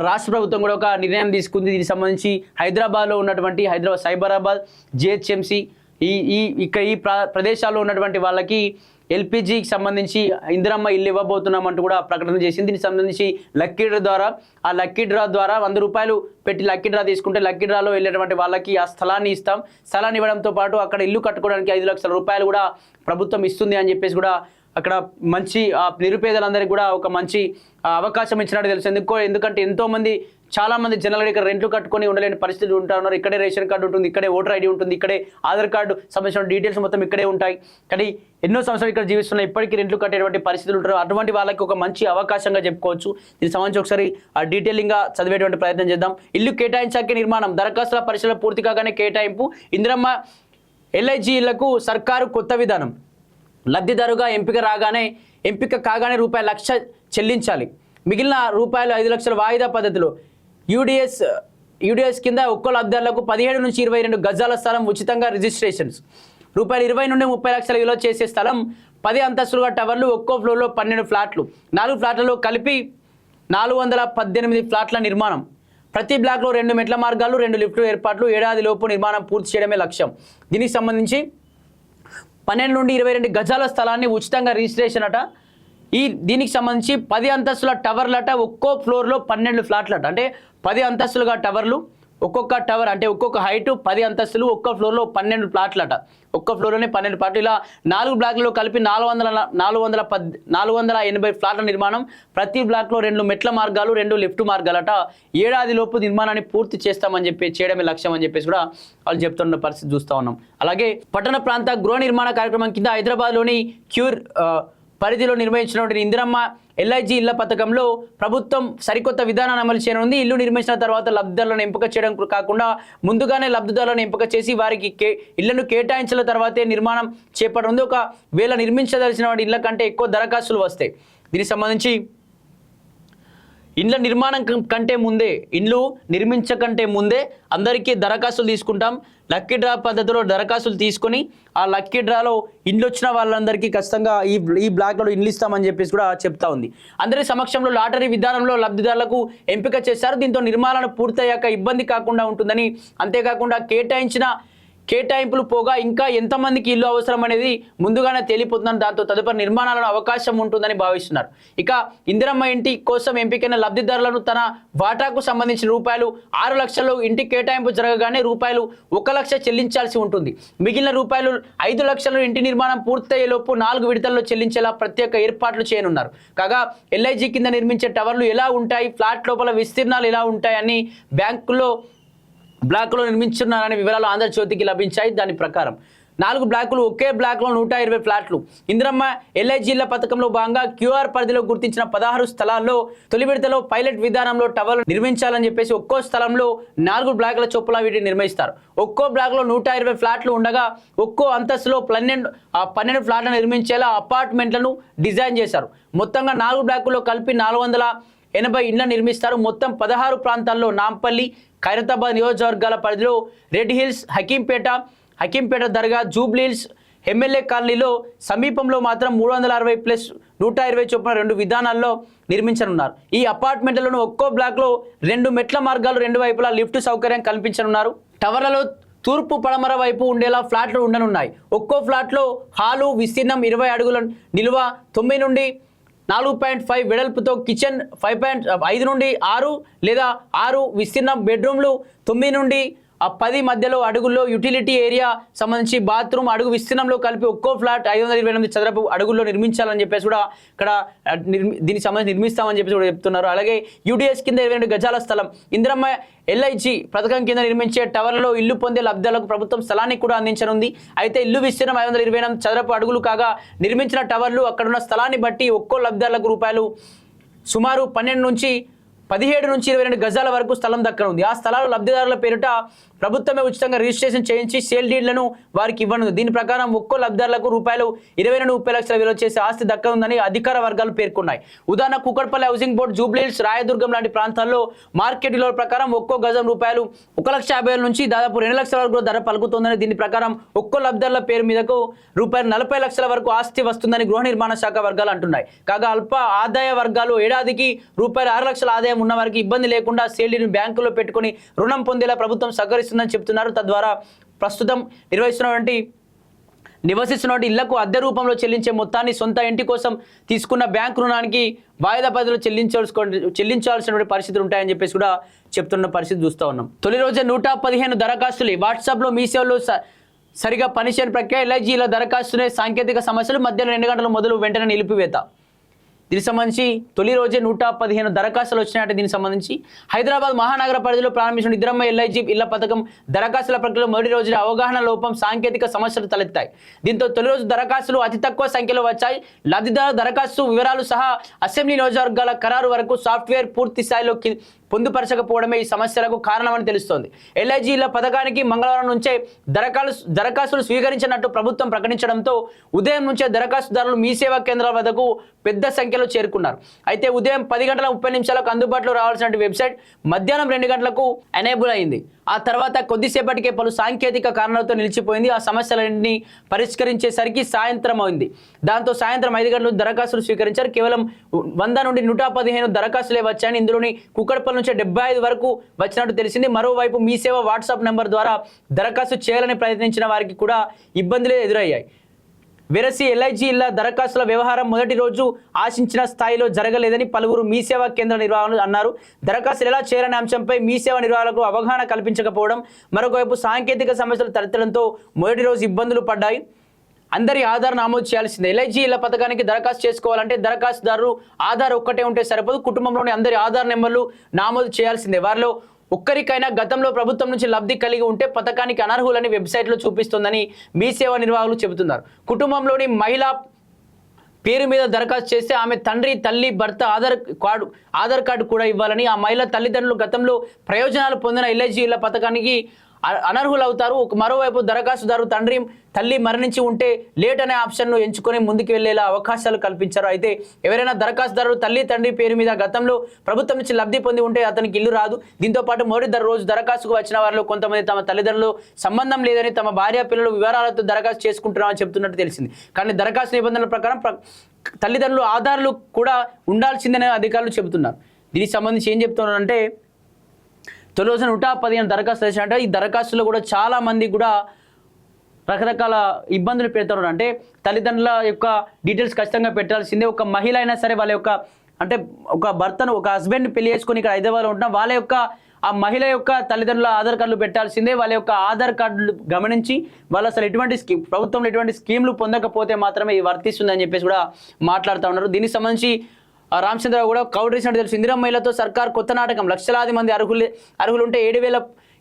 రాష్ట్ర ప్రభుత్వం కూడా ఒక నిర్ణయం తీసుకుంది. దీనికి సంబంధించి హైదరాబాద్లో ఉన్నటువంటి హైదరాబాద్ సైబరాబాద్ జిహెచ్ఎంసి ఈ ప్రదేశాల్లో ఉన్నటువంటి వాళ్ళకి ఎల్పిజికి సంబంధించి ఇందిరమ్మ ఇల్లు ఇవ్వబోతున్నామంటూ కూడా ప్రకటన చేసింది. దీనికి సంబంధించి లక్కీ డ్రా ద్వారా లక్కీ డ్రా ద్వారా 100 రూపాయలు పెట్టి లక్కీ డ్రా తీసుకుంటే లక్కీ డ్రాలో వెళ్ళేటువంటి వాళ్ళకి ఆ స్థలాన్ని ఇస్తాం. స్థలాన్ని ఇవ్వడంతో పాటు అక్కడ ఇల్లు కట్టుకోవడానికి 5 లక్షల రూపాయలు కూడా ప్రభుత్వం ఇస్తుంది అని చెప్పేసి కూడా అక్కడ మంచి నిరుపేదలందరికీ కూడా ఒక మంచి అవకాశం ఇచ్చినట్టు తెలుసు. ఎందుకంటే ఎంతోమంది చాలామంది జనాలు ఇక్కడ రెంట్లు కట్టుకొని ఉండలేని పరిస్థితులు ఉంటున్నారు. ఇక్కడే రేషన్ కార్డు ఉంటుంది, ఇక్కడే ఓటర్ ఐడి ఉంటుంది, ఇక్కడే ఆధార్ కార్డు సంబంధించిన డీటెయిల్స్ మొత్తం ఇక్కడే ఉంటాయి. కానీ ఎన్నో సంవత్సరాలు ఇక్కడ జీవిస్తున్న ఇప్పటికీ రెంట్లు కట్టేటువంటి పరిస్థితులు ఉంటారు. అటువంటి వాళ్ళకి ఒక మంచి అవకాశంగా చెప్పుకోవచ్చు. దీనికి సంబంధించి ఒకసారి డీటెయిలింగ్గా చదివేటువంటి ప్రయత్నం చేద్దాం. ఇల్లు కేటాయించాకే నిర్మాణం, దరఖాస్తుల పరిశీలన పూర్తి కాగానే కేటాయింపు. ఇందిరమ్మ ఎల్ఐజీ ఇళ్లకు సర్కారు కొత్త విధానం. లబ్ధిదారుగా ఎంపిక కాగానే ₹1,00,000 చెల్లించాలి. మిగిలిన ₹5 లక్షల వాయిదా పద్ధతిలో యూడిఎస్ కింద ఒక్కో లబ్ధిదారులకు 17 నుంచి 22 గజాల స్థలం ఉచితంగా రిజిస్ట్రేషన్స్. ₹20 నుండి 30 లక్షల విలువ చేసే స్థలం 10 అంతస్తులుగా టవర్లు, ఒక్కో ఫ్లోర్లో 12 ఫ్లాట్లు, 4 ఫ్లాట్లలో కలిపి 418 ఫ్లాట్ల నిర్మాణం. ప్రతి బ్లాక్లో 2 మెట్ల మార్గాలు, 2 లిఫ్ట్లు ఏర్పాట్లు. ఏడాదిలోపు నిర్మాణం పూర్తి చేయడమే లక్ష్యం. దీనికి సంబంధించి 12 నుండి 22 గజాల స్థలాన్ని ఉచితంగా రిజిస్ట్రేషన్ అట. దీనికి సంబంధించి 10 అంతస్తుల టవర్లట, ఒక్కో ఫ్లోర్లో 12 ఫ్లాట్లట. అంటే 10 అంతస్తులుగా టవర్లు, ఒక్కొక్క టవర్ అంటే ఒక్కొక్క హైట్ 10 అంతస్తులు, ఒక్క ఫ్లోర్లో 12 ఫ్లాట్లట. ఒక్క ఫ్లోర్లోనే 12 ఫ్లాట్లు. ఇలా 4 బ్లాక్లలో కలిపి 480 ఫ్లాట్ల నిర్మాణం. ప్రతి బ్లాక్లో 2 మెట్ల మార్గాలు, 2 లిఫ్ట్ మార్గాలట. ఏడాదిలోపు నిర్మాణాన్ని పూర్తి చేస్తామని చేయడమే లక్ష్యం అని చెప్పేసి కూడా వాళ్ళు చెప్తున్న పరిస్థితి చూస్తూ ఉన్నాం. అలాగే పట్టణ ప్రాంత గృహ నిర్మాణ కార్యక్రమం కింద హైదరాబాద్లోని క్యూర్ పరిధిలో నిర్వహించినటువంటి ఇందిరమ్మ ఎల్ఐజీ ఇళ్ల పథకంలో ప్రభుత్వం సరికొత్త విధానాన్ని అమలు చేయనుంది. ఇల్లు నిర్మించిన తర్వాత లబ్ధిదారులను ఎంపిక చేయడం కాకుండా ముందుగానే లబ్ధిదారులను ఎంపిక చేసి వారికి ఇళ్లను కేటాయించిన తర్వాతే నిర్మాణం చేపట్టనుంది. ఒకవేళ నిర్మించదలిచిన వాడి ఇళ్ల కంటే ఎక్కువ దరఖాస్తులు వస్తాయి. దీనికి సంబంధించి ఇండ్ల నిర్మాణం కంటే ముందే, ఇండ్లు నిర్మించకంటే ముందే అందరికీ దరఖాస్తులు తీసుకుంటాం. లక్కీ డ్రా పద్ధతిలో దరఖాస్తులు తీసుకొని ఆ లక్కీ డ్రాలో ఇండ్లు వచ్చిన వాళ్ళందరికీ ఖచ్చితంగా ఈ బ్లాక్లో ఇండ్లు ఇస్తామని చెప్పేసి కూడా చెప్తా ఉంది. అందరి సమక్షంలో లాటరీ విధానంలో లబ్ధిదారులకు ఎంపిక చేశారు. దీంతో నిర్మాణాలు పూర్తయ్యాక ఇబ్బంది కాకుండా ఉంటుందని, అంతేకాకుండా కేటాయింపులు పోగా ఇంకా ఎంతమందికి ఇల్లు అవసరం అనేది ముందుగానే తేలిపోతుందని, దాంతో తదుపరి నిర్మాణాలను అవకాశం ఉంటుందని భావిస్తున్నారు. ఇక ఇందిరమ్మ ఇంటి కోసం ఎంపికైన లబ్ధిదారులను తన వాటాకు సంబంధించిన ₹6 లక్షలు ఇంటి కేటాయింపు జరగగానే ₹1,00,000 చెల్లించాల్సి ఉంటుంది. మిగిలిన ₹5 లక్షలు ఇంటి నిర్మాణం పూర్తయ్యేలోపు 4 విడతల్లో చెల్లించేలా ప్రత్యేక ఏర్పాట్లు చేయనున్నారు. కాగా ఎల్ఐజీ కింద నిర్మించే టవర్లు ఎలా ఉంటాయి, ఫ్లాట్ లోపల విస్తీర్ణాలు ఎలా ఉంటాయని బ్లాక్లో నిర్మించున్నారనే వివరాలు ఆంధ్రజ్యోతికి లభించాయి. దాని ప్రకారం 4 బ్లాకులు, ఒకే బ్లాక్లో 120 ఫ్లాట్లు. ఇందిరమ్మ ఎల్ఐజీల పథకంలో భాగంగా క్యూఆర్ పరిధిలో గుర్తించిన 16 స్థలాల్లో తొలి విడతలో పైలట్ విధానంలో టవర్లు నిర్మించాలని చెప్పేసి ఒక్కో స్థలంలో 4 బ్లాకుల చొప్పున వీటిని నిర్మిస్తారు. ఒక్కో బ్లాక్లో 120 ఫ్లాట్లు ఉండగా ఒక్కో అంతస్తులో 12 ఫ్లాట్లను నిర్మించేలా అపార్ట్మెంట్లను డిజైన్ చేశారు. మొత్తంగా 4 బ్లాకుల్లో కలిపి 480 ఇండ్ల నిర్మిస్తారు. మొత్తం 16 ప్రాంతాల్లో నాంపల్లి, ఖైరతాబాద్ నియోజకవర్గాల పరిధిలో రెడ్ హిల్స్, హకీంపేట దర్గా, జూబ్లీహిల్స్, ఎమ్మెల్యే కాలనీలో సమీపంలో మాత్రం 360 ప్లస్ 120 చొప్పున 2 విధానాల్లో నిర్మించనున్నారు. ఈ అపార్ట్మెంట్లను ఒక్కో బ్లాక్లో 2 మెట్ల మార్గాలు, 2 వైపులా లిఫ్ట్ సౌకర్యం కల్పించనున్నారు. టవర్లలో తూర్పు పడమర వైపు ఉండేలా ఫ్లాట్లు ఉండనున్నాయి. ఒక్కో ఫ్లాట్లో హాలు విస్తీర్ణం 20 అడుగుల నిలువ, 9 నుండి 4.5 వెడల్పుతో కిచెన్, 5 నుండి 6 లేదా 6 విస్తీర్ణం బెడ్రూమ్లు, 9 నుండి 10 మధ్యలో అడుగుల్లో యూటిలిటీ ఏరియా సంబంధించి బాత్రూమ్ అడుగు విస్తీర్ణంలో కలిపి ఒక్కో ఫ్లాట్ 528 చదరపు అడుగుల్లో నిర్మించాలని చెప్పేసి కూడా ఇక్కడ దీనికి సంబంధించి నిర్మిస్తామని చెప్పేసి కూడా చెప్తున్నారు. అలాగే యూడిఎస్ కింద 22 గజాల స్థలం. ఇందిరమ్మ ఎల్ఐజీ పథకం కింద నిర్మించే టవర్లలో ఇల్లు పొందే లబ్ధిదారులకు ప్రభుత్వం స్థలాన్ని కూడా అందించనుంది. అయితే ఇల్లు విస్తీర్ణం 528 చదరపు అడుగులు కాగా నిర్మించిన టవర్లు అక్కడున్న స్థలాన్ని బట్టి ఒక్కో లబ్ధిదారులకు సుమారు 17 నుంచి 22 గజాల వరకు స్థలం దక్కనుంది. ఆ స్థలాలు లబ్ధిదారుల పేరిట ప్రభుత్వమే ఉచితంగా రిజిస్ట్రేషన్ చేయించి సేల్ డీడ్లను వారికి ఇవ్వనుంది. దీని ప్రకారం ఒక్కో లబ్ధిదారులకు రూపాయలు 20 నుండి 30 లక్షల విలువ చేసే ఆస్తి దక్కనుందని అధికార వర్గాలు పేర్కొన్నాయి. ఉదాహరణ కుకట్పల్లి హౌసింగ్ బోర్డు, జూబ్లీహిల్స్, రాయదుర్గం లాంటి ప్రాంతాల్లో మార్కెట్ విలువ ప్రకారం ఒక్కో గజం రూపాయలు 1,50,000 నుంచి దాదాపు 2 లక్షల వరకు ధర పలుకుతోందని, దీని ప్రకారం ఒక్కో లబ్ధిదారుల పేరు మీదకు రూపాయలు 40 లక్షల వరకు ఆస్తి వస్తుందని గృహ నిర్మాణ శాఖ వర్గాలు అంటున్నాయి. కాగా అల్ప ఆదాయ వర్గాలు ఏడాదికి రూపాయలు 6 లక్షల ఆదాయం ఉన్న వారికి ఇబ్బంది లేకుండా సేల్డీని బ్యాంకులో పెట్టుకుని రుణం పొందేలా ప్రభుత్వం సహకరిస్తుందని చెబుతున్నారు. తద్వారా ప్రస్తుతం నివసిస్తున్న ఇళ్లకు అద్దె రూపంలో చెల్లించే మొత్తాన్ని సొంత ఇంటి కోసం తీసుకున్న బ్యాంకు రుణానికి వాయిదా పద్ధతిలో చెల్లించాల్సిన పరిస్థితులు ఉంటాయని చెప్పేసి కూడా చెప్తున్న పరిస్థితి చూస్తూ ఉన్నాం. తొలి రోజే 115 దరఖాస్తులు. వాట్సాప్లో మీ సేవలో సరిగా పనిచేయని ప్రక్రియ. ఎల్ఐజీల దరఖాస్తునే సాంకేతిక సమస్యలు. మధ్యాహ్నం 2 గంటల మొదలు వెంటనే నిలిపివేత. దీనికి సంబంధించి తొలి రోజే 115 దరఖాస్తులు వచ్చినాయంటే దీనికి సంబంధించి హైదరాబాద్ మహానగర పరిధిలో ప్రారంభించిన ఇందిరమ్మ ఎల్ఐజీ ఇళ్ల పథకం దరఖాస్తుల ప్రక్రియలో మొదటి రోజున అవగాహన లోపం, సాంకేతిక సమస్యలు తలెత్తాయి. దీంతో తొలి రోజు దరఖాస్తులు అతి తక్కువ సంఖ్యలో వచ్చాయి. లబ్ధిదారు దరఖాస్తు వివరాలు సహా అసెంబ్లీ నియోజకవర్గాల ఖరారు వరకు సాఫ్ట్వేర్ పూర్తి స్థాయిలో పొందుపరచకపోవడమే ఈ సమస్యలకు కారణమని తెలుస్తోంది. ఎల్ఐజీల పథకానికి మంగళవారం నుంచే దరఖాస్తులు స్వీకరించినట్టు ప్రభుత్వం ప్రకటించడంతో ఉదయం నుంచే దరఖాస్తుదారులు మీ సేవా కేంద్రాల వద్దకు పెద్ద సంఖ్యలో చేరుకున్నారు. అయితే ఉదయం 10:30 అందుబాటులో రావాల్సిన వెబ్సైట్ మధ్యాహ్నం 2 గంటలకు ఎనేబుల్ అయింది. ఆ తర్వాత కొద్దిసేపటికే పలు సాంకేతిక కారణాలతో నిలిచిపోయింది. ఆ సమస్యలన్నీ పరిష్కరించేసరికి సాయంత్రం అయింది. దాంతో సాయంత్రం 5 గంటలకు దరఖాస్తులు స్వీకరించారు. కేవలం 100 నుండి 115 దరఖాస్తులే వచ్చాయని, ఇందులోని కుకట్పల్లి నుంచి 75 వరకు వచ్చినట్టు తెలిసింది. మరోవైపు మీ సేవ వాట్సాప్ నెంబర్ ద్వారా దరఖాస్తు చేయాలని ప్రయత్నించిన వారికి కూడా ఇబ్బందులే ఎదురయ్యాయి. వెరసి ఎల్ఐజీల దరఖాస్తుల వ్యవహారం మొదటి రోజు ఆశించిన స్థాయిలో జరగలేదని పలువురు మీ సేవా కేంద్ర నిర్వాహకులు అన్నారు. దరఖాస్తులు ఎలా చేయాలనే అంశంపై మీ సేవా నిర్వాహకులకు అవగాహన కల్పించకపోవడం, మరొకవైపు సాంకేతిక సమస్యలు తలెత్తడంతో మొదటి రోజు ఇబ్బందులు పడ్డాయి. అందరి ఆధార్ నమోదు చేయాల్సిందే. ఎల్ఐజీల పథకానికి దరఖాస్తు చేసుకోవాలంటే దరఖాస్తుదారు ఆధార్ ఒక్కటే ఉంటే సరిపోదు. కుటుంబంలోని అందరి ఆధార్ నెంబర్లు నమోదు చేయాల్సిందే. వారిలో ఒక్కరికైనా గతంలో ప్రభుత్వం నుంచి లబ్ధి కలిగి ఉంటే పథకానికి అనర్హులని వెబ్సైట్లో చూపిస్తోందని మీ సేవా నిర్వాహకులు చెబుతున్నారు. కుటుంబంలోని మహిళ పేరు మీద దరఖాస్తు చేస్తే ఆమె తండ్రి, తల్లి, భర్త ఆధార్ కార్డు కూడా ఇవ్వాలని, ఆ మహిళ తల్లిదండ్రులు గతంలో ప్రయోజనాలు పొందిన ఎల్ఐజీల పథకానికి అనర్హులవుతారు. మరోవైపు దరఖాస్తుదారు తండ్రి, తల్లి మరణించి ఉంటే లేట్ అనే ఆప్షన్ను ఎంచుకొని ముందుకు వెళ్లేలా అవకాశాలు కల్పించారు. అయితే ఎవరైనా దరఖాస్తుదారు తల్లి, తండ్రి పేరు మీద గతంలో ప్రభుత్వం నుంచి లబ్ధి పొంది ఉంటే అతనికి ఇల్లు రాదు. దీంతో పాటు మొదటి రోజు దరఖాస్తుకు వచ్చిన వారిలో కొంతమంది తమ తల్లిదండ్రులు సంబంధం లేదని, తమ భార్య పిల్లలు వివరాలతో దరఖాస్తు చేసుకుంటున్నామని చెప్తున్నట్టు తెలిసింది. కానీ దరఖాస్తు నిబంధనల ప్రకారం తల్లిదండ్రులు ఆధార్లు కూడా ఉండాల్సిందని అధికారులు చెబుతున్నారు. దీనికి సంబంధించి ఏం చెప్తున్నారంటే తొలి రోజున 115 దరఖాస్తులు వేసినట్టు ఈ దరఖాస్తులో కూడా చాలా మంది కూడా రకరకాల ఇబ్బందులు పెడుతున్నారు. అంటే తల్లిదండ్రుల యొక్క డీటెయిల్స్ ఖచ్చితంగా పెట్టాల్సిందే. ఒక మహిళ అయినా సరే వాళ్ళ యొక్క అంటే ఒక భర్తను, ఒక హస్బెండ్ పెళ్లి చేసుకుని ఇక్కడ హైదరాబాద్లో ఉంటున్నా వాళ్ళ యొక్క ఆ మహిళ యొక్క తల్లిదండ్రుల ఆధార్ కార్డులు పెట్టాల్సిందే. వాళ్ళ యొక్క ఆధార్ కార్డులు గమనించి వాళ్ళు అసలు ఎటువంటి ప్రభుత్వంలో ఎటువంటి స్కీమ్లు పొందకపోతే మాత్రమే ఇది వర్తిస్తుందని చెప్పేసి కూడా మాట్లాడుతూ ఉన్నారు. దీనికి సంబంధించి రామచంద్రరావు కూడా కౌంటర్ చేసినట్టు తెలుసు. ఇందిరమ్మ ఇళ్లతో సర్కార్ కొత్త నాటకం, లక్షలాది మంది అర్హులుంటే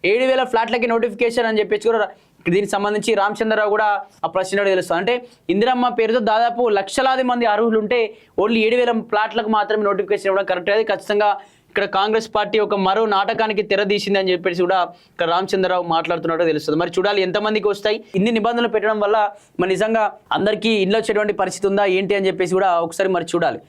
7,000 ఫ్లాట్లకి నోటిఫికేషన్ అని చెప్పేసి కూడా దీనికి సంబంధించి రామచంద్రరావు కూడా ఆ ప్రశ్న తెలుస్తుంది. అంటే ఇందిరమ్మ పేరుతో దాదాపు లక్షలాది మంది అర్హులుంటే ఓన్లీ 7,000 ఫ్లాట్లకు మాత్రమే నోటిఫికేషన్ ఇవ్వడం కరెక్ట్. అది ఖచ్చితంగా ఇక్కడ కాంగ్రెస్ పార్టీ ఒక మరో నాటకానికి తెరదీసింది అని చెప్పేసి కూడా ఇక్కడ రామచంద్రరావు మాట్లాడుతున్నట్టు తెలుస్తుంది. మరి చూడాలి ఎంతమందికి వస్తాయి. ఇన్ని నిబంధనలు పెట్టడం వల్ల మరి నిజంగా అందరికీ ఇల్లు వచ్చేటువంటి పరిస్థితి ఉందా ఏంటి అని చెప్పేసి కూడా ఒకసారి మరి చూడాలి.